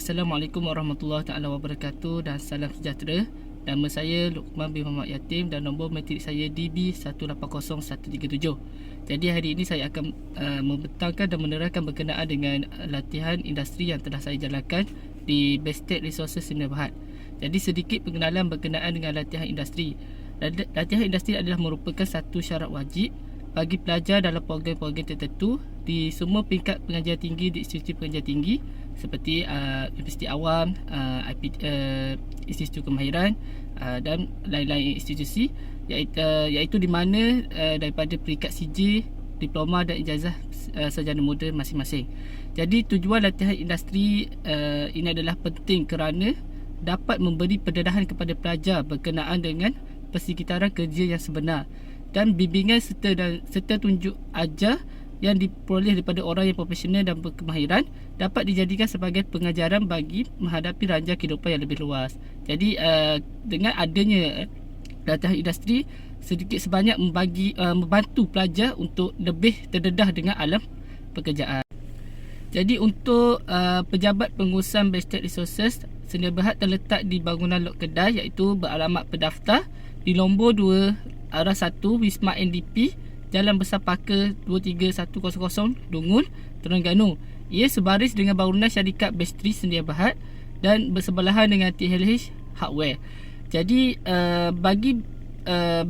Assalamualaikum warahmatullahi taala wabarakatuh dan salam sejahtera. Nama saya Luqman bin Muhammad Yatim dan nombor matrik saya DB180137. Jadi hari ini saya akan membentangkan dan menerangkan berkenaan dengan latihan industri yang telah saya jalankan di Bestek Resources Sdn Bhd. Jadi sedikit pengenalan berkenaan dengan latihan industri. Latihan industri adalah merupakan satu syarat wajib bagi pelajar dalam program-program tertentu di semua peringkat pengajian tinggi di institusi pengajian tinggi seperti Universiti Awam, Institusi Kemahiran dan lain-lain institusi, iaitu di mana daripada peringkat CJ, diploma dan ijazah sarjana muda masing-masing. Jadi tujuan latihan industri ini adalah penting kerana dapat memberi pendedahan kepada pelajar berkenaan dengan persekitaran kerja yang sebenar dan bimbingan serta tunjuk ajar yang diperoleh daripada orang yang profesional dan berkemahiran dapat dijadikan sebagai pengajaran bagi menghadapi ranjang kehidupan yang lebih luas. Jadi dengan adanya latihan industri sedikit sebanyak membantu pelajar untuk lebih terdedah dengan alam pekerjaan. Jadi untuk pejabat pengurusan Bestek Resources Sdn Bhd terletak di bangunan Lok Kedai, iaitu beralamat pendaftar di nombor 2 arah 1 Wisma NDP, Jalan Besar Paka 23100 Dungun, Terengganu. Ia sebaris dengan bangunan syarikat Bestri Sdn Bhd dan bersebelahan dengan TLH Hardware. Jadi bagi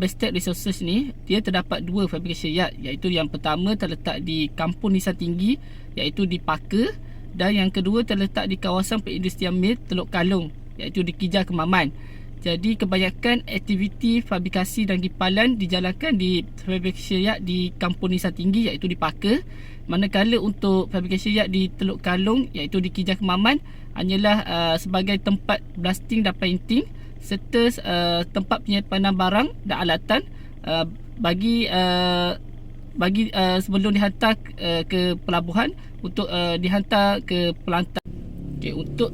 Bestek Resources ni, dia terdapat dua fabrikasi yard, iaitu yang pertama terletak di Kampung Nisan Tinggi, iaitu di Paka, dan yang kedua terletak di kawasan perindustrian Mil Teluk Kalong, iaitu di Kijar Kemaman. Jadi kebanyakan aktiviti fabrikasi dan gipalan dijalankan di fabrikasi yard di Kampung Nisan Tinggi, iaitu di Paka. Manakala untuk fabrikasi yard di Teluk Kalong, iaitu di Kijar Kemaman, hanyalah sebagai tempat blasting dan painting serta tempat penyimpanan barang dan alatan bagi sebelum dihantar ke pelabuhan untuk dihantar ke pelantar. Okay, untuk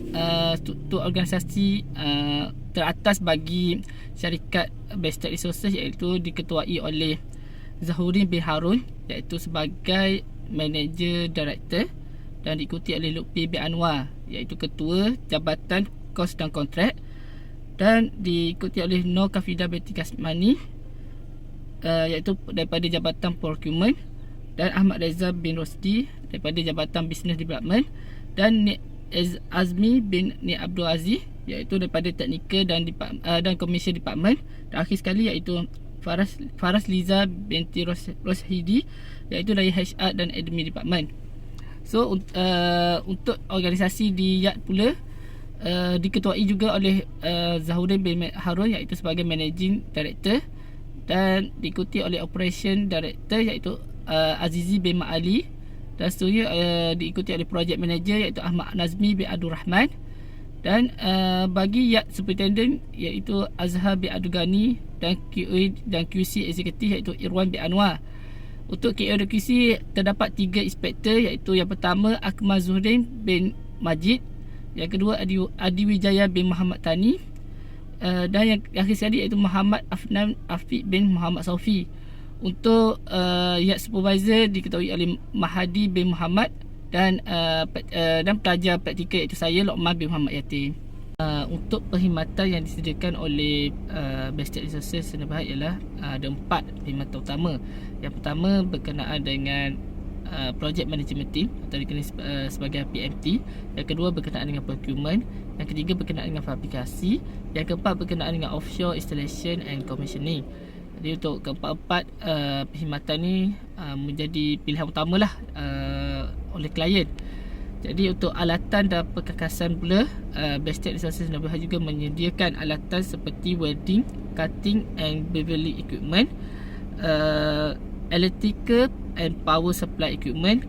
struktur organisasi teratas bagi syarikat Bestek Resources, iaitu diketuai oleh Zahurin bin Harun, iaitu sebagai manager director, dan diikuti oleh Lutfi bin Anwar, iaitu ketua Jabatan Kos dan Kontrak, dan diikuti oleh Nur Kafidah binti Kasmani, iaitu daripada Jabatan Procurement, dan Ahmad Reza bin Rosdi daripada Jabatan Business Development, dan Nik Azmi bin Nik Abdul Aziz, iaitu daripada Teknikal dan Commercial Department, dan akhir sekali iaitu Faras Liza binti Roshidi, iaitu dari HR dan Admin Department. So untuk organisasi di yard pula diketuai juga oleh Zahurin bin Harun, iaitu sebagai Managing Director, dan diikuti oleh Operation Director, iaitu Azizi bin Ma'ali, dan seterusnya diikuti oleh Project Manager, iaitu Ahmad Nazmi bin Abdul Rahman, dan bagi yard Superintendent, iaitu Azhar bin Abdul Ghani, dan QA dan QC Executive, iaitu Irwan bin Anwar. Untuk QA dan QC terdapat 3 inspektor, iaitu yang pertama Akmal Zuhrin bin Majid, yang kedua Adi Wijaya bin Muhammad Tani, dan yang akhir sekali iaitu Muhammad Afnan Afiq bin Muhammad Saufi. Untuk yard supervisor diketahui oleh Mahadi bin Muhammad, dan pelajar praktikal, iaitu saya Luqman bin Muhammad Yatim. Untuk perkhidmatan yang disediakan oleh Bestek Resources Sdn Bhd ialah ada 4 perkhidmatan utama. Yang pertama berkenaan dengan Project Management Team atau dikenali sebagai PMT. Yang kedua berkenaan dengan Procurement. Yang ketiga berkenaan dengan fabrikasi. Yang keempat berkenaan dengan Offshore Installation and Commissioning. Jadi untuk keempat-empat perkhidmatan ni menjadi pilihan utamalah oleh klien. Jadi untuk alatan dan perkakasan pula, Bestek Resources Sdn Bhd juga menyediakan alatan seperti welding, cutting and beveling equipment, electrical and power supply equipment,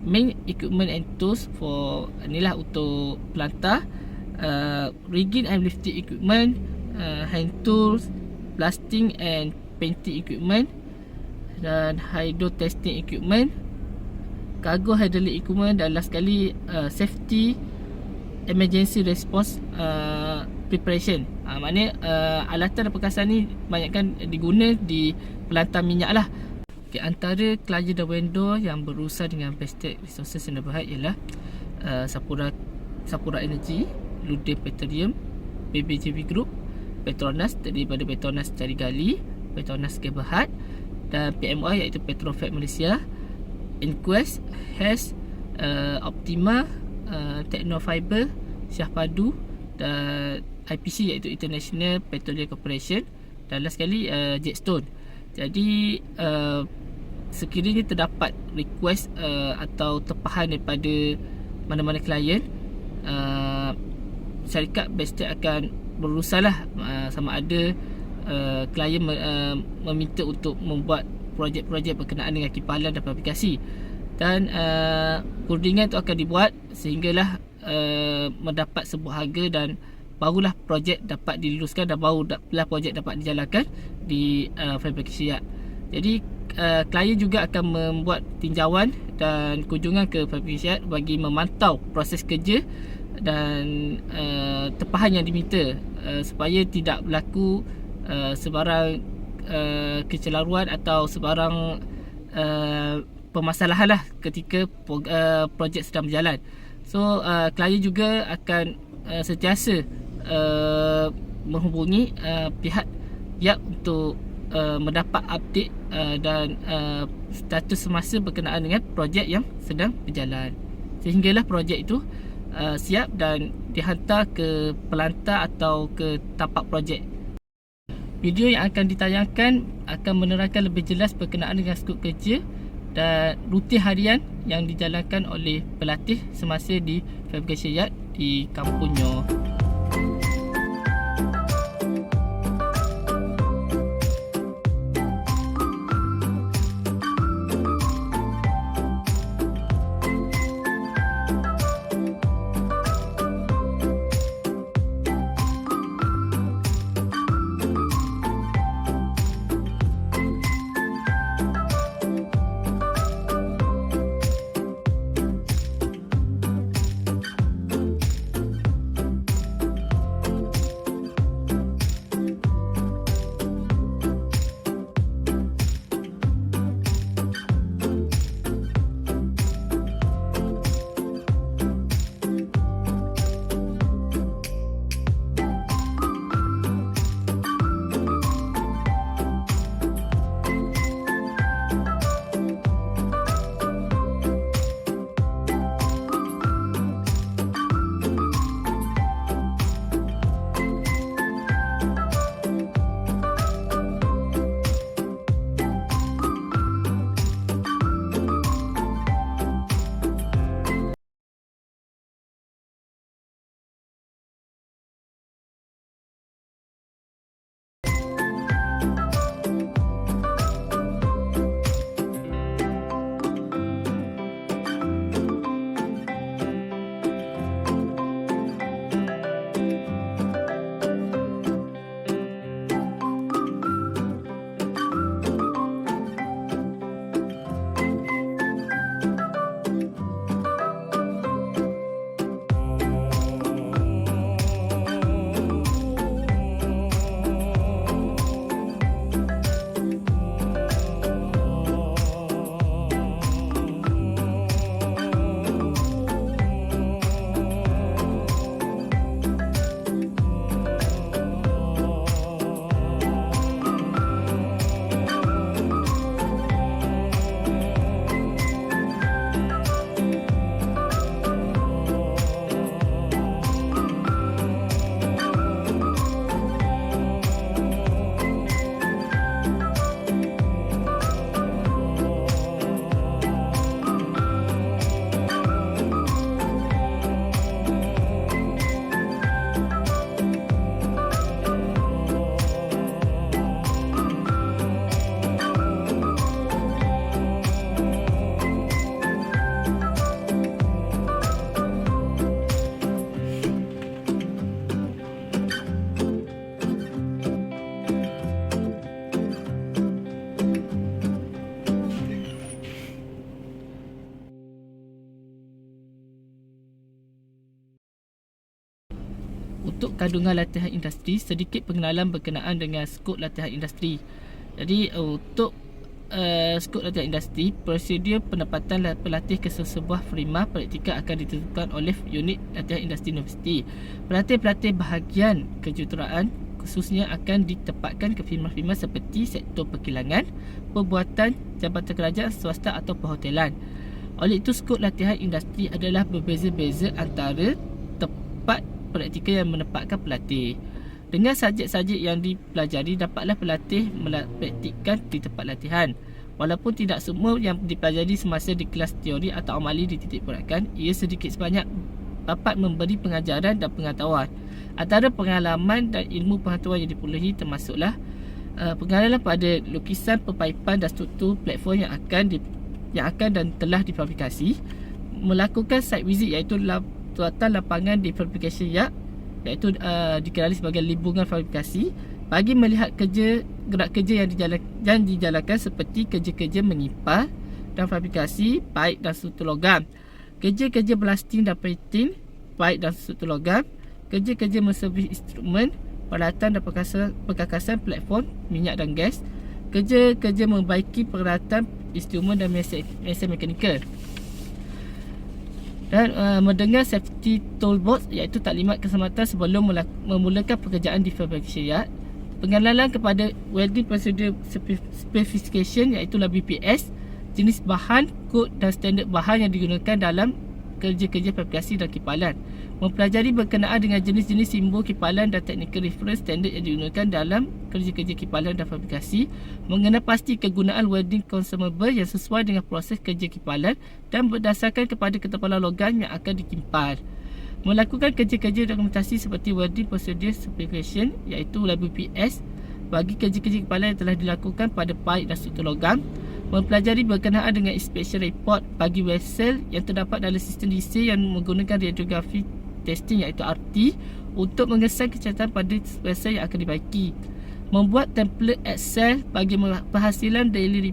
main equipment and tools for inilah untuk pelantar, rigging and lifting equipment, hand tools, blasting and painting equipment, dan hydro testing equipment, cargo handling equipment, dan last sekali safety emergency response preparation. Maknanya alatan dan perkasan ni banyakkan diguna di pelantar minyak lah. Okay, antara klien dan vendor yang berurusan dengan Bestek Resources Sdn Bhd ialah Sapura Sapura Energy, Lude Petroleum, PBJB Group, Petronas daripada Petronas Cari Gali, Petronas Keberhad, dan PMY iaitu Petrofed Malaysia, Inquest, HES, Optima, Technofiber, Syahpadu, dan IPC iaitu International Petroleum Corporation, dan last sekali Jetstone. Jadi sekiranya terdapat request atau tempahan daripada mana-mana klien, syarikat Bestech akan berurusanlah sama ada klien meminta untuk membuat projek-projek berkenaan dengan kipalan dan aplikasi, dan kurdingan itu akan dibuat sehinggalah mendapat sebuah harga, dan barulah projek dapat diluluskan dan barulah projek dapat dijalankan di fabrikasi yard. Jadi klien juga akan membuat tinjauan dan kunjungan ke fabrikasi yard bagi memantau proses kerja dan tempahan yang diminta, supaya tidak berlaku sebarang kecelaruan atau sebarang permasalahan lah ketika projek sedang berjalan. So klien juga akan sentiasa menghubungi pihak YAP untuk mendapat update dan status semasa berkenaan dengan projek yang sedang berjalan, sehinggalah projek itu siap dan dihantar ke pelantar atau ke tapak projek. Video yang akan ditayangkan akan menerangkan lebih jelas berkenaan dengan skop kerja dan rutin harian yang dijalankan oleh pelatih semasa di fabrikasi yard di Kampung Nyoh. Untuk kandungan latihan industri, sedikit pengenalan berkenaan dengan skop latihan industri. Jadi untuk skop latihan industri, prosedur penempatan pelatih ke sebuah firma praktikal akan ditentukan oleh unit latihan industri universiti. Pelatih-pelatih bahagian kejuruteraan khususnya akan ditempatkan ke firma-firma seperti sektor perkilangan, perbuatan, jabatan kerajaan swasta atau perhotelan. Oleh itu, skop latihan industri adalah berbeza-beza antara tempat praktikal yang menempatkan pelatih. Dengan subjek-subjek yang dipelajari, dapatlah pelatih mempraktikkan di tempat latihan. Walaupun tidak semua yang dipelajari semasa di kelas teori atau amali dititikberatkan, ia sedikit sebanyak dapat memberi pengajaran dan pengetahuan. Antara pengalaman dan ilmu pengetahuan yang diperolehi termasuklah pengalaman pada lukisan, perpaipan dan struktur platform yang akan dan telah difabrikasi, melakukan site visit iaitu lawatan lapangan di fabrication yard iaitu dikenali sebagai limbungan fabrikasi, bagi melihat gerak kerja yang dijalankan seperti kerja-kerja menyipar dan fabrikasi paip dan struktur logam, kerja-kerja blasting dan painting paip dan struktur logam, kerja-kerja menservis instrumen, peralatan dan perkakasan platform minyak dan gas, kerja-kerja membaiki peralatan instrumen dan mesin mekanikal, dan mendengar safety toolbox iaitu taklimat keselamatan sebelum memulakan pekerjaan di fabrication yard. Pengenalan kepada welding procedure specification iaitu BPS, jenis bahan, kod dan standard bahan yang digunakan dalam kerja-kerja fabrikasi dan kipalan. Mempelajari berkenaan dengan jenis-jenis simbol kipalan dan technical reference standard yang digunakan dalam kerja-kerja kipalan dan fabrikasi. Mengenal pasti kegunaan welding consumable yang sesuai dengan proses kerja kipalan dan berdasarkan kepada ketebalan logam yang akan dikimpal. Melakukan kerja-kerja dokumentasi seperti welding procedure specification iaitu WPS bagi kerja-kerja kipalan yang telah dilakukan pada paip dan struktur logam. Mempelajari berkenaan dengan inspection report bagi vessel yang terdapat dalam sistem DC yang menggunakan radiografi testing iaitu RT untuk mengesan kecacatan pada vessel yang akan dibaiki. Membuat template Excel bagi penghasilan daily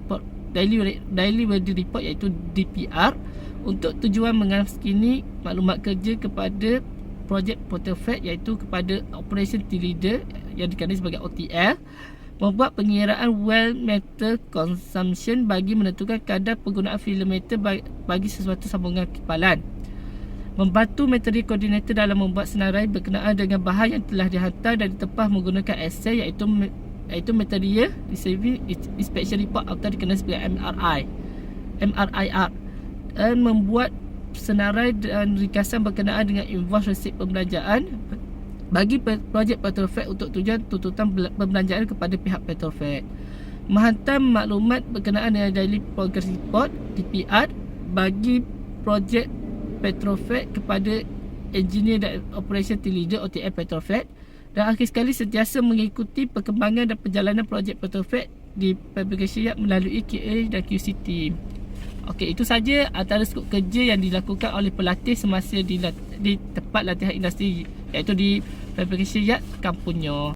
welding report iaitu DPR untuk tujuan mengaskini maklumat kerja kepada project portfolio iaitu kepada operation team leader yang dikenali sebagai OTL. Membuat pengiraan well meter consumption bagi menentukan kadar penggunaan filem meter bagi sesuatu sambungan kipalan. Membantu material koordinator dalam membuat senarai berkenaan dengan bahan yang telah dihantar dan ditempah menggunakan Excel iaitu material receiving inspection report atau dikenali sebagai MRIR. Dan membuat senarai dan ringkasan berkenaan dengan invoice resit pembelanjaan bagi projek Petrofed untuk tujuan tuntutan pembelanjaan kepada pihak Petrofed. Menghantar maklumat berkenaan dengan daily progress report DPR bagi projek Petrofed kepada engineer dan operation team leader OTL Petrofed. Dan akhir sekali, sentiasa mengikuti perkembangan dan perjalanan projek Petrofed di fabrication yard melalui QA dan QC team. Okey, itu saja antara skop kerja yang dilakukan oleh pelatih semasa di tempat latihan industri iaitu di fabrication yard Kampunyo.